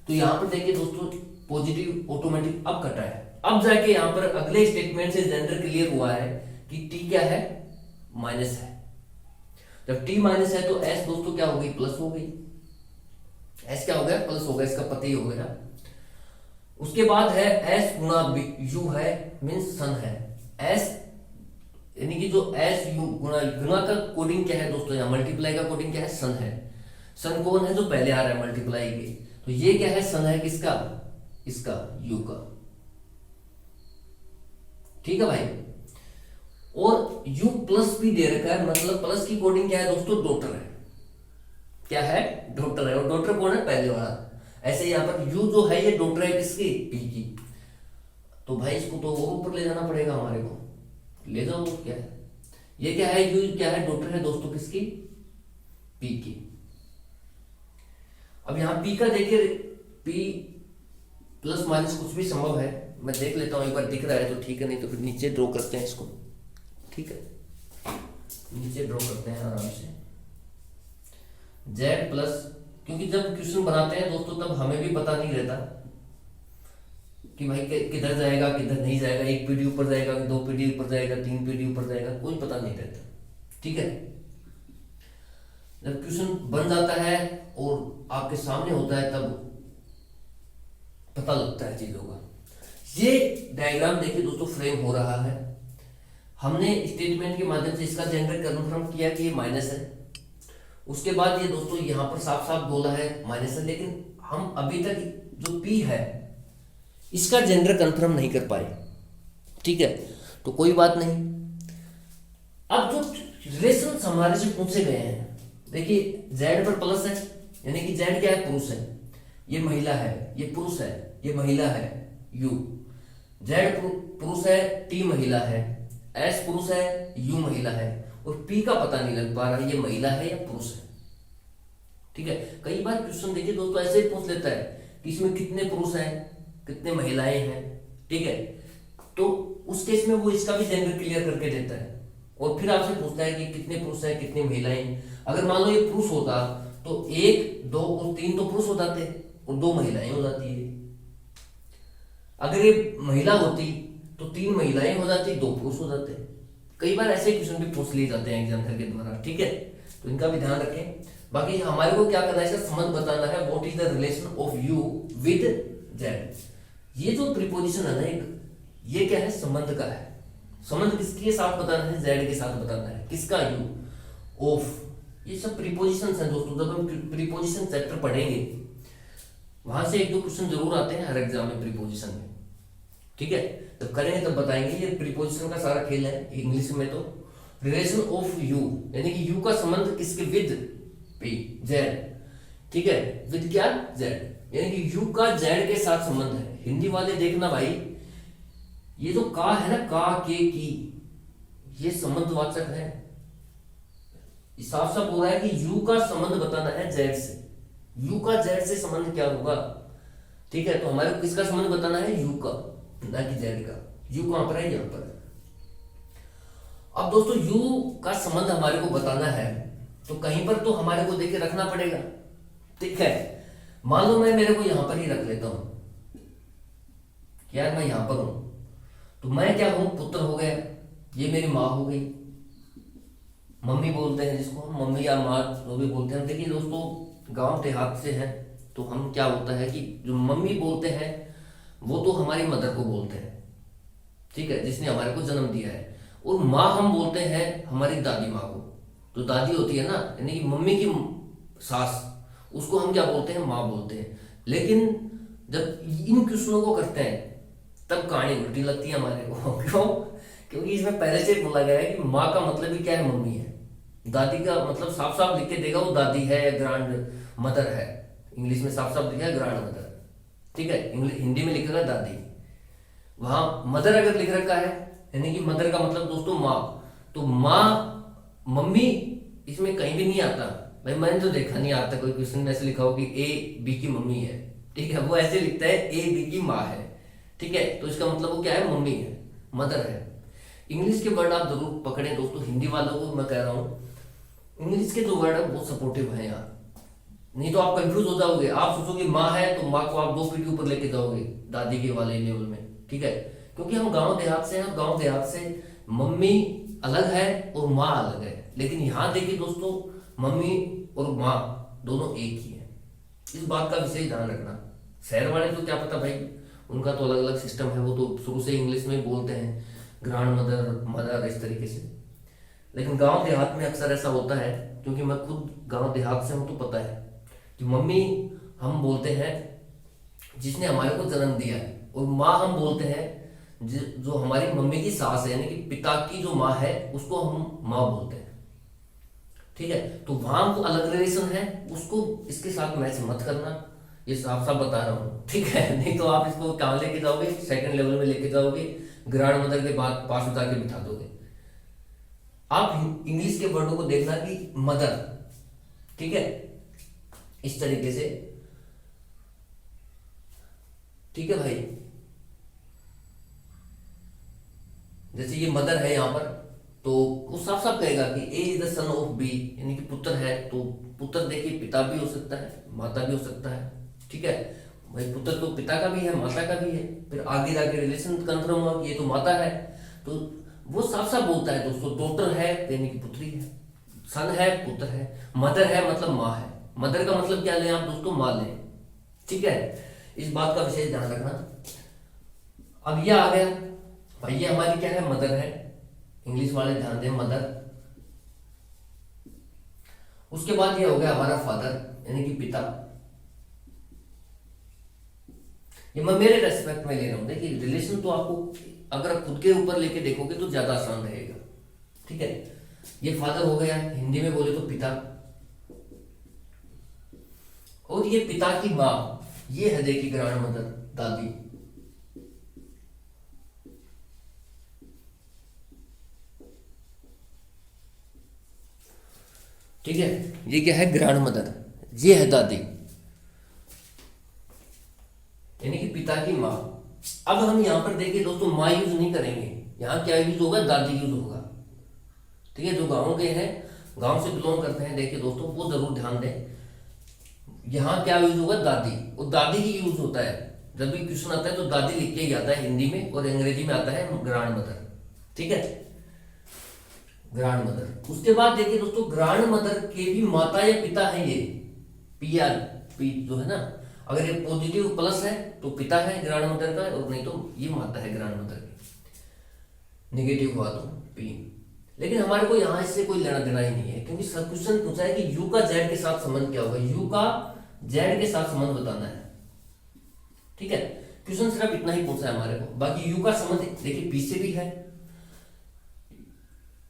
तो यहाँ पर देखिए दोस्तों, पॉजिटिव ऑटोमेटिक अब कटा है। अब जाके यहाँ पर अगले स्टेटमेंट से जेंडर क्लियर हुआ है कि टी क्या है? माइनस है। जब टी माइनस है तो एस दोस्तों क्या हो गई? प्लस हो गई। एस क्या हो गया? प्लस हो गया, इसका पति हो गया। उसके बाद है एस गुना यू है, मीन्स सन है। एस यानी कि जो एस यू गुना, गुना का कोडिंग क्या है दोस्तों? यहाँ मल्टीप्लाई का कोडिंग क्या है? सन है। सन कौन है? जो पहले आ रहा है मल्टीप्लाई के, तो ये क्या है? सन है किसका? इसका, यू का। ठीक है भाई, और यू प्लस भी दे रखा है, मतलब प्लस की कोडिंग क्या है दोस्तों? डॉटर है। क्या है? डॉटर है। और डॉटर कौन है? पहले वाला। ऐसे यहाँ पर यू जो है ये डॉटर है किसकी? पी की। तो भाई इसको तो और ऊपर ले जाना पड़ेगा हमारे को, ले जाओ। क्या है ये? क्या है? यू क्या है? डॉटर है दोस्तों किसकी? पी की। अब यहाँ पी का देखिए, पी प्लस माइनस कुछ भी संभव है। मैं देख लेता हूँ एक बार, दिख रहा है तो ठीक है, नहीं तो फिर नीचे ड्रॉ करते हैं इसको। ठीक है, नीचे ड्रॉ करते हैं आराम से। जेड प्लस, क्योंकि जब क्वेश्चन बनाते हैं दोस्तों तब हमें भी पता नहीं रहता कि भाई किधर जाएगा किधर नहीं जाएगा, एक पीढ़ी ऊपर जाएगा, दो पीढ़ी ऊपर जाएगा, तीन पीढ़ी ऊपर जाएगा, कोई पता नहीं रहता। ठीक है, जब क्वेश्चन बन जाता है और आपके सामने होता है तब पता लगता है चीजों का। ये डायग्राम देखिए दोस्तों, फ्रेम हो रहा है। हमने स्टेटमेंट के माध्यम से इसका जेंडर कन्फर्म किया कि ये माइनस है। उसके बाद ये दोस्तों यहाँ पर साफ साफ बोला है माइनस है, लेकिन हम अभी तक जो पी है इसका जेंडर कंफर्म नहीं कर पाए। ठीक है, तो कोई बात नहीं। अब जो रिलेशन हमारे से पूछे गए हैं, देखिए जेड पर प्लस है, यानी कि जेड क्या है, पुरुष है, ये महिला है, ये पुरुष है, ये महिला है, यू। जेड पुरुष है, टी महिला है, एस पुरुष है, यू महिला है, और पी का पता नहीं लग पा रहा है ये महिला है या पुरुष है। ठीक है, कई बार क्वेश्चन देखिए दोस्तों ऐसे ही पूछ लेता है कि इसमें कितने पुरुष हैं कितने महिलाएं हैं। ठीक है, तो उस केस में वो इसका भी जेंडर क्लियर करके देता है और फिर आपसे पूछता है कि कितने पुरुष हैं कितनी महिलाएं। अगर मान लो ये पुरुष होता तो 1 2 और 3 तो पुरुष हो जाते और 2 महिलाएं हो जाती है। अगर ये महिला होती तो 3 महिलाएं हो जाती, 2 पुरुष हो जाते। कई बार ऐसे क्वेश्चन भी पूछ लिए जाते हैं एग्जामिनर के द्वारा। ठीक है, तो इनका भी ध्यान रखें। बाकी हमारे को क्या करना है, इसका संबंध बताना है। What is the relation of you with Z. ये जो प्रीपोजिशन है ना एक, ये क्या है, संबंध का है। संबंध किसके साथ बताना है, जेड के साथ बताना है। किसका, यू, ऑफ। ये सब प्रीपोजिशन है दोस्तों। जब हम प्रीपोजिशन चैप्टर पढ़ेंगे वहां से 1 2 क्वेश्चन जरूर आते हैं हर एग्जाम में प्रीपोजिशन में। ठीक है, तब करेंगे तब बताएंगे। ये प्रीपोजिशन का सारा खेल है इंग्लिश में। तो रिलेशन ऑफ यू यानी कि यू का संबंध किसके, विद पी, जेड। ठीक है, विद क्या, जेड, यानी कि यू का जेड के साथ संबंध है। हिंदी वाले देखना भाई, ये जो का है ना, का के की, ये संबंधवाचक है। साफ साफ हो रहा है कि यू का संबंध बताना है जेड से। यू का जेड से संबंध क्या होगा। ठीक है, तो हमारे को किसका संबंध बताना है, यू का, ना कि जेड का। यू कहां पर है, यहां पर है। अब दोस्तों यू का संबंध हमारे को बताना है तो कहीं पर तो हमारे को देखे रखना पड़ेगा। ठीक है, मान लो मैं मेरे को यहां पर ही रख लेता हूं, यार मैं यहां पर हूं, तो मैं क्या हूं, पुत्र हो गया, ये मेरी माँ हो गई। मम्मी बोलते हैं जिसको हम, मम्मी या माँ जो भी बोलते हैं। देखिए दोस्तों गांव देहात से हैं तो हम क्या होता है कि जो मम्मी बोलते हैं वो तो हमारी मदर को बोलते हैं। ठीक है, जिसने हमारे को जन्म दिया है। और माँ हम बोलते हैं हमारी दादी माँ को। तो दादी होती है ना, यानी कि मम्मी की सास, उसको हम क्या बोलते हैं, माँ बोलते हैं। लेकिन जब इन क्वेश्चनों को करते हैं तब कहानी उल्टी लगती है हमारे को। क्यों, क्योंकि इसमें पहले से बोला गया है कि माँ का मतलब ही क्या है, मम्मी है। दादी का मतलब साफ साफ लिख के देगा वो दादी है, ग्रांड मदर है। इंग्लिश में साफ साफ लिखा है ग्रांड मदर। ठीक है, हिंदी में लिखेगा दादी। वहां मदर अगर लिख रखा है यानी कि मदर का मतलब दोस्तों माँ, तो माँ मम्मी इसमें कहीं भी नहीं आता। भाई मैंने तो देखा नहीं आता कोई क्वेश्चन में ऐसे लिखा हो कि ए बी की मम्मी है। ठीक है, वो ऐसे लिखता है ए बी की माँ है। ठीक है, तो इसका मतलब वो क्या है, मम्मी है, मदर है। इंग्लिश के वर्ड आप जरूर पकड़ें दोस्तों। हिंदी वालों को मैं कह रहा हूँ, इंग्लिश के जो वर्ड है बहुत सपोर्टिव है यार, नहीं तो आप कंफ्यूज हो जाओगे। आप सोचोगे माँ है तो माँ को आप 2 पीढ़ी ऊपर लेके जाओगे दादी के वाले लेवल में। ठीक है, क्योंकि हम गांव देहात से हैं और गांव देहात से मम्मी अलग है और माँ अलग है। लेकिन यहाँ देखिए दोस्तों, मम्मी और माँ दोनों एक ही है। इस बात का विशेष ध्यान रखना। शहर वाले तो क्या पता भाई, उनका तो अलग अलग सिस्टम है, वो तो शुरू से इंग्लिश में बोलते हैं, ग्रांड मदर, मदर, इस तरीके से। लेकिन गांव देहात में अक्सर ऐसा होता है, क्योंकि मैं खुद गांव देहात से हूं तो पता है कि मम्मी हम बोलते हैं जिसने हमारे को जन्म दिया है, और माँ हम बोलते हैं जो हमारी मम्मी की सास है, यानी कि पिता की जो माँ है उसको हम माँ बोलते हैं। ठीक है, तो वहां हमको अलग रिलेशन है, उसको इसके साथ मैच मत करना, ये साफ साफ बता रहा हूँ। ठीक है, नहीं तो आप इसको कहाँ लेके जाओगे, सेकंड लेवल में लेके जाओगे, ग्रांड मदर के बाद पास उतार के बिठा दोगे। आप इंग्लिश के वर्डों को देखना कि मदर, ठीक है, इस तरीके से। ठीक है भाई, जैसे ये मदर है यहां पर, तो वो साफ साफ कहेगा कि A is the son of B, यानी कि पुत्र है तो पुत्र देखिए पिता भी हो सकता है, माता भी हो सकता है, ठीक है। भाई पुत्र तो पिता का भी है, माता का भी है, फिर आगे जाके रिलेशन कंफर्म हुआ कि ये तो माता है, तो वो साफ साफ बोलता है दोस्तों, डॉटर है यानी कि पुत्री है, सन है पुत्र है, मदर है मतलब माँ है। मदर का मतलब क्या लें आप दोस्तों, माँ लें, ठीक है। इस बात का विशेष ध्यान रखना। अब यह आ गया भाई, ये हमारी क्या है, मदर है, इंग्लिश वाले ध्यान दें, मदर। उसके बाद ये हो गया हमारा फादर यानी कि पिता। ये मैं मेरे रेस्पेक्ट में ले रहा हूं, देखिए रिलेशन तो आपको अगर खुद के ऊपर लेके देखोगे तो ज्यादा आसान रहेगा, ठीक है। ये फादर हो गया, हिंदी में बोले तो पिता। और ये पिता की माँ, ये है देखिए ग्रैंड मदर, दादी। ठीक है, ये क्या है, ग्रैंड मदर, ये है दादी यानी कि पिता की माँ। अब हम यहां पर देखिए दोस्तों, माँ यूज नहीं करेंगे, यहाँ क्या यूज होगा, दादी यूज होगा, ठीक है। जो गाँव के हैं, गांव से बिलोंग करते हैं, देखिए दोस्तों वो जरूर ध्यान दें, यहाँ क्या यूज होगा, दादी। और दादी ही यूज होता है जब भी क्वेश्चन आता है तो दादी लिख के ही आता है हिंदी में, और अंग्रेजी में आता है ग्रैंड मदर, ठीक है, ग्रैंड मदर। उसके बाद देखिए दोस्तों, ग्रैंड मदर के भी माता या पिता है, ये पीआर पी जो है ना, अगर ये पॉजिटिव प्लस है तो पिता है ग्रैंड मदर का, और नहीं तो ये माता है ग्रैंड मदर की, निगेटिव हुआ तो पी। लेकिन हमारे को यहाँ इससे कोई लेना देना ही नहीं है, क्योंकि सब क्वेश्चन पूछा है कि यू का जेड के साथ संबंध क्या होगा, यू का जेड के साथ संबंध बताना है, ठीक है। क्वेश्चन सिर्फ इतना ही पूछा है हमारे को, बाकी यू का संबंध देखिए पी से भी है।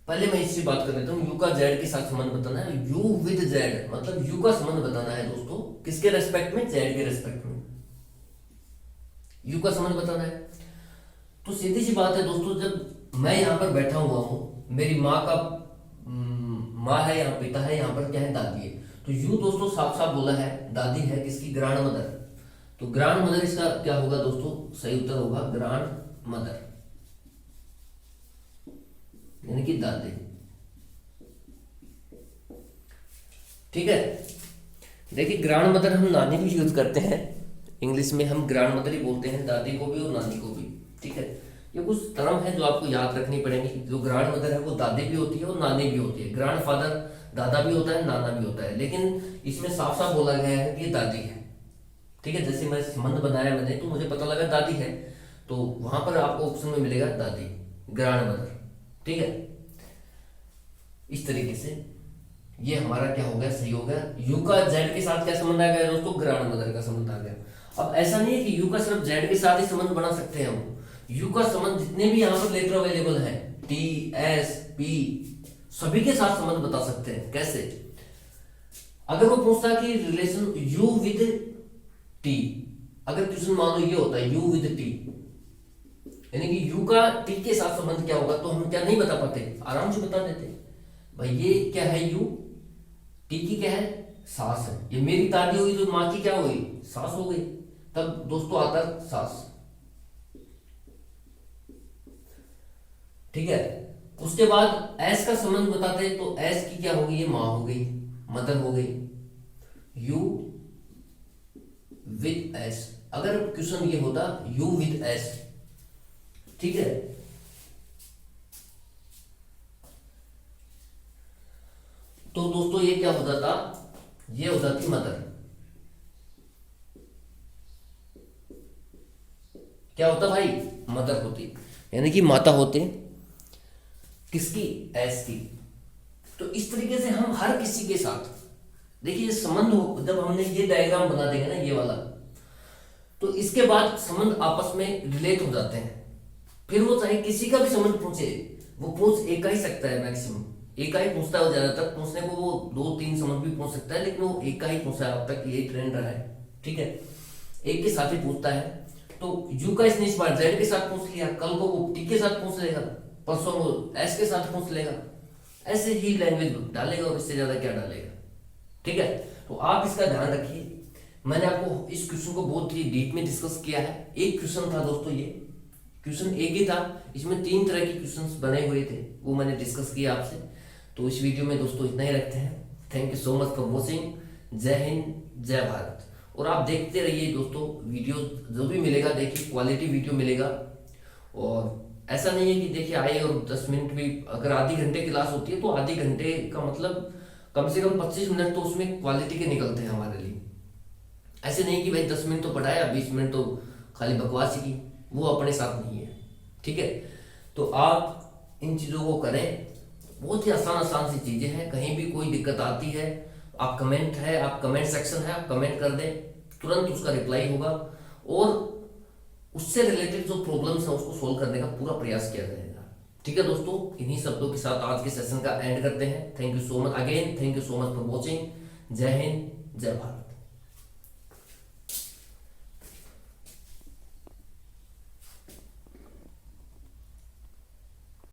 पहले मैं इससे बात कर लेता हूँ, यू का जेड के साथ संबंध बताना है, यू विद जेड मतलब यू का संबंध बताना है दोस्तों, किसके रेस्पेक्ट में, जेड के रेस्पेक्ट में यू का संबंध बताना है। तो सीधी सी बात है दोस्तों, जब मैं यहाँ पर बैठा हुआ हूँ, मेरी माँ का माँ है, यहाँ पिता है, यहाँ पर क्या है, दादी है, तो यू दोस्तों साफ साफ बोला है दादी है, किसकी, ग्रैंड मदर। तो ग्रैंड मदर इसका क्या होगा दोस्तों, सही उत्तर होगा ग्रैंड मदर यानी कि दादी, ठीक है। देखिए ग्रैंड मदर हम नानी भी यूज करते हैं, इंग्लिश में हम ग्रैंड मदर ही बोलते हैं, दादी को भी और नानी को भी, ठीक है। ये कुछ टर्म है जो आपको याद रखनी पड़ेंगी। जो ग्रैंड मदर है वो दादी भी होती है और नानी भी होती है, ग्रैंड फादर दादा भी होता है, नाना भी होता है, लेकिन इसमें साफ साफ बोला गया है कि दादी है, ठीक है। जैसे मैं संबंध बनाया मैंने, तो मुझे पता लगा दादी है, तो वहां पर आपको ऑप्शन में मिलेगा दादी, ग्रैंड मदर, ठीक है। इस तरीके से ये हमारा क्या हो गया, सही हो गया। यू का जेड के साथ क्या संबंध आ गया दोस्तों, ग्रैंड मदर का संबंध आ गया। अब ऐसा नहीं है कि यू का सिर्फ जेड के साथ ही संबंध बना सकते हैं हम, यू का संबंध जितने भी यहाँ पर लेटर अवेलेबल है, टी एस पी, सभी के साथ संबंध बता सकते हैं। कैसे, अगर वो पूछता है कि रिलेशन यू विद टी, अगर क्वेश्चन मान लो ये होता है यू विद टी, यानी कि यू का टी के साथ संबंध क्या होगा, तो हम क्या नहीं बता पाते, आराम से बता देते भाई ये क्या है, यू, टी की क्या है, सास है, ये मेरी दादी हुई तो माँ की क्या हुई, सास हो गई, तब दोस्तों आता सास, ठीक है। उसके बाद एस का संबंध बताते हैं, तो एस की क्या होगी, ये माँ हो गई, मदर हो गई, यू विद एस, अगर क्वेश्चन ये होता यू विद एस, ठीक है। तो दोस्तों ये क्या होता था, ये हो जाती मदर, क्या होता भाई, मदर होती, यानी कि माता होते, किसकी, एस की। तो इस तरीके से हम हर किसी के साथ, देखिए ये संबंध हो, जब हमने ये डायग्राम बना देंगे ना ये वाला, तो इसके बाद संबंध आपस में रिलेट हो जाते हैं। फिर वो चाहे किसी का भी संबंध पूछे, वो पूछ एक का ही सकता है, मैक्सिमम एक का ही पूछता है, वो ज्यादातर पूछने को वो 2-3 संबंध भी पूछ सकता है, लेकिन वो एक का ही पूछा है अब तक, ये ट्रेंड रहा है, ठीक है, एक के साथ ही पूछता है। तो यू का इसने इस बार जेड के साथ पूछ लिया, कल को वो टी के साथ पूछ लेगा, परसों वो एस के साथ पूछ लेगा, ऐसे ही लैंग्वेज डालेगा, और इससे ज्यादा क्या डालेगा, ठीक है। तो आप इसका ध्यान रखिए। मैंने आपको इस क्वेश्चन को बहुत ही डीप में डिस्कस किया है। एक क्वेश्चन था दोस्तों, ये क्वेश्चन एक ही था, इसमें 3 तरह के क्वेश्चंस बने हुए थे, वो मैंने डिस्कस किया आपसे। तो इस वीडियो में दोस्तों इतना ही रखते हैं। Thank you so much for watching. जय हिंद, जय भारत। और आप देखते रहिए दोस्तों, वीडियो जो भी मिलेगा देखिए क्वालिटी वीडियो मिलेगा। और ऐसा नहीं है कि देखिए आए और 10 मिनट भी, अगर आधी घंटे क्लास होती है तो आधी घंटे का मतलब कम से कम 25 मिनट तो उसमें क्वालिटी के निकलते हैं हमारे लिए। ऐसे नहीं कि भाई 10 मिनट तो पढ़ाया, 20 मिनट तो खाली बकवास ही की, वो अपने साथ नहीं है। ठीक है, तो आप इन चीज़ों को करें। बहुत ही आसान आसान सी चीज़ें हैं। कहीं भी कोई दिक्कत आती है, आप कमेंट सेक्शन है, आप कमेंट कर दें, तुरंत उसका रिप्लाई होगा और उससे रिलेटेड जो प्रॉब्लम्स हैं उसको सोल्व करने का पूरा प्रयास किया जाएगा। ठीक है दोस्तों, इन्हीं शब्दों के साथ आज के सेशन का एंड करते हैं। Thank you so much again, thank you so much for watching. जय हिंद, जय भारत।